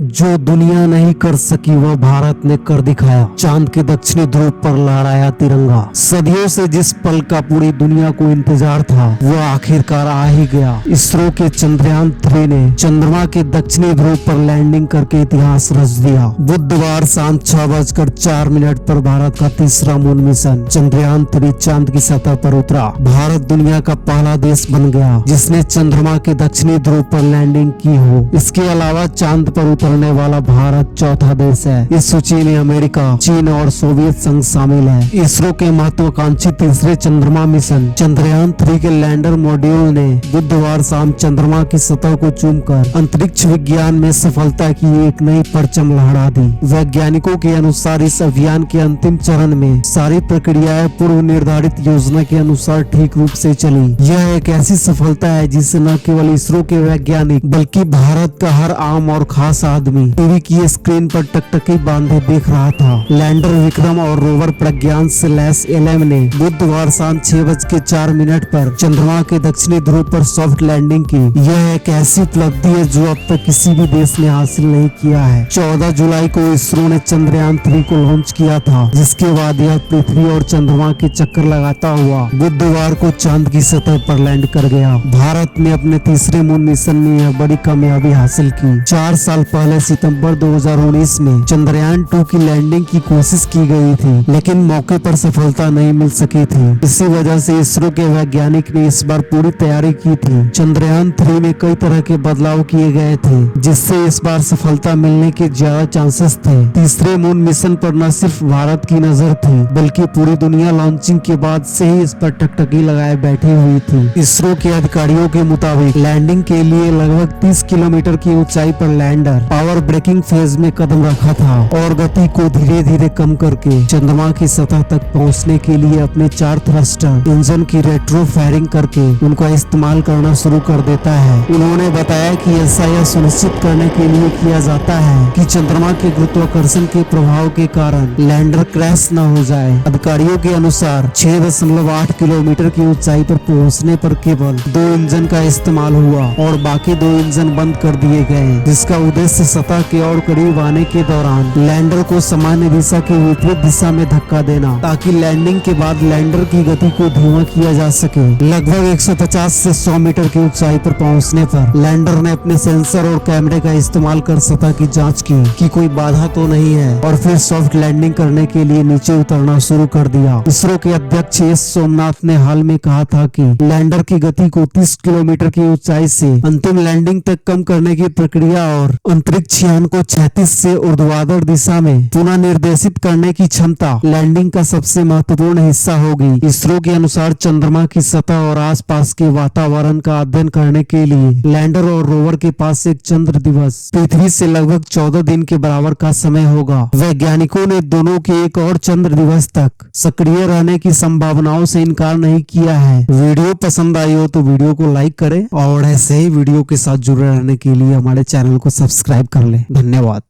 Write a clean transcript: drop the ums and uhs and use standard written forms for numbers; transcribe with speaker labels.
Speaker 1: जो दुनिया नहीं कर सकी वह भारत ने कर दिखाया। चांद के दक्षिणी ध्रुव पर लहराया तिरंगा। सदियों से जिस पल का पूरी दुनिया को इंतजार था वह आखिरकार आ ही गया। इसरो के चंद्रयान 3 ने चंद्रमा के दक्षिणी ध्रुव पर लैंडिंग करके इतिहास रच दिया। बुधवार शाम 6:04 पर भारत का तीसरा मून मिशन चंद्रयान 3 चांद की सतह पर उतरा। भारत दुनिया का पहला देश बन गया जिसने चंद्रमा के दक्षिणी ध्रुव पर लैंडिंग की हो। इसके अलावा चांद पर उतरने वाला भारत चौथा देश है। इस सूची में अमेरिका, चीन और सोवियत संघ शामिल है। इसरो के महत्वाकांक्षी तीसरे चंद्रमा मिशन चंद्रयान 3 के लैंडर मॉड्यूल ने बुधवार शाम चंद्रमा की सतह को चूमकर अंतरिक्ष विज्ञान में सफलता की एक नई परचम लहरा दी। वैज्ञानिकों के अनुसार इस अभियान के अंतिम चरण में सारी प्रक्रियाएं पूर्व निर्धारित योजना के अनुसार ठीक रूप से चली। यह एक ऐसी सफलता है जिसे न केवल इसरो के वैज्ञानिक बल्कि भारत का हर आम और खास आदमी टीवी की स्क्रीन पर टकटकी बांधे देख रहा था। लैंडर विक्रम और रोवर प्रज्ञान से लैस LM ने बुधवार शाम 6:04 पर चंद्रमा के दक्षिणी ध्रुव पर सॉफ्ट लैंडिंग की। यह एक ऐसी उपलब्धि है जो अब तक किसी भी देश ने हासिल नहीं किया है। 14 जुलाई को इसरो ने चंद्रयान 3 को लॉन्च किया था, जिसके बाद यह पृथ्वी और चंद्रमा के चक्कर लगाता हुआ बुधवार को चांद की सतह पर लैंड कर गया। भारत ने अपने तीसरे मून मिशन में यह बड़ी कामयाबी हासिल की। 4 साल पहले सितंबर 2019 में चंद्रयान 2 की लैंडिंग की कोशिश की गई थी, लेकिन मौके पर सफलता नहीं मिल सकी थी। इसी वजह से इसरो के वैज्ञानिक ने इस बार पूरी तैयारी की थी। चंद्रयान 3 में कई तरह के बदलाव किए गए थे, जिससे इस बार सफलता मिलने के ज्यादा चांसेस थे। तीसरे मून मिशन पर न सिर्फ भारत की नजर थी, बल्कि पूरी दुनिया लॉन्चिंग के बाद से ही इस पर टकटकी लगाए बैठी हुई थी। इसरो के अधिकारियों के मुताबिक लैंडिंग के लिए लगभग 30 किलोमीटर की ऊंचाई पर लैंडर पावर ब्रेकिंग फेज में कदम रखा था और गति को धीरे धीरे कम करके चंद्रमा की सतह तक पहुंचने के लिए अपने 4 थ्रस्टर इंजन की रेट्रो फायरिंग करके उनका इस्तेमाल करना शुरू कर देता है। उन्होंने बताया कि ऐसा यह सुनिश्चित करने के लिए किया जाता है कि चंद्रमा के गुरुत्वाकर्षण के प्रभाव के कारण लैंडर क्रैश न हो जाए। अधिकारियों के अनुसार 6.8 किलोमीटर की ऊंचाई पर पहुंचने पर केवल 2 इंजन का इस्तेमाल हुआ और बाकी 2 इंजन बंद कर दिए गए, जिसका उद्देश्य सतह के और करीब आने के दौरान लैंडर को सामान्य दिशा के विपरीत दिशा में धक्का देना, ताकि लैंडिंग के बाद लैंडर की गति को धीमा किया जा सके। लगभग 150 से 100 मीटर की ऊंचाई पर पहुंचने पर लैंडर ने अपने सेंसर और कैमरे का इस्तेमाल कर सतह की जांच की कि कोई बाधा तो नहीं है और फिर सॉफ्ट लैंडिंग करने के लिए नीचे उतरना शुरू कर दिया। इसरो के अध्यक्ष एस सोमनाथ ने हाल में कहा था कि लैंडर की गति को 30 किलोमीटर की ऊंचाई से अंतिम लैंडिंग तक कम करने की प्रक्रिया और अंतरिक्ष यान को 36 से ऊर्ध्वाधर दिशा में पुनः निर्देशित करने की क्षमता लैंडिंग का सबसे महत्वपूर्ण हिस्सा होगी। इसरो के अनुसार चंद्रमा की सतह और आसपास के वातावरण का अध्ययन करने के लिए लैंडर और रोवर के पास एक चंद्र दिवस पृथ्वी से लगभग 14 दिन के बराबर का समय होगा। वैज्ञानिकों ने दोनों के एक और चंद्र दिवस तक सक्रिय रहने की संभावनाओं से इनकार नहीं किया है। वीडियो पसंद आई हो तो वीडियो को लाइक करें और ऐसे ही वीडियो के साथ जुड़े रहने के लिए हमारे चैनल को सब्सक्राइब कर लें। धन्यवाद।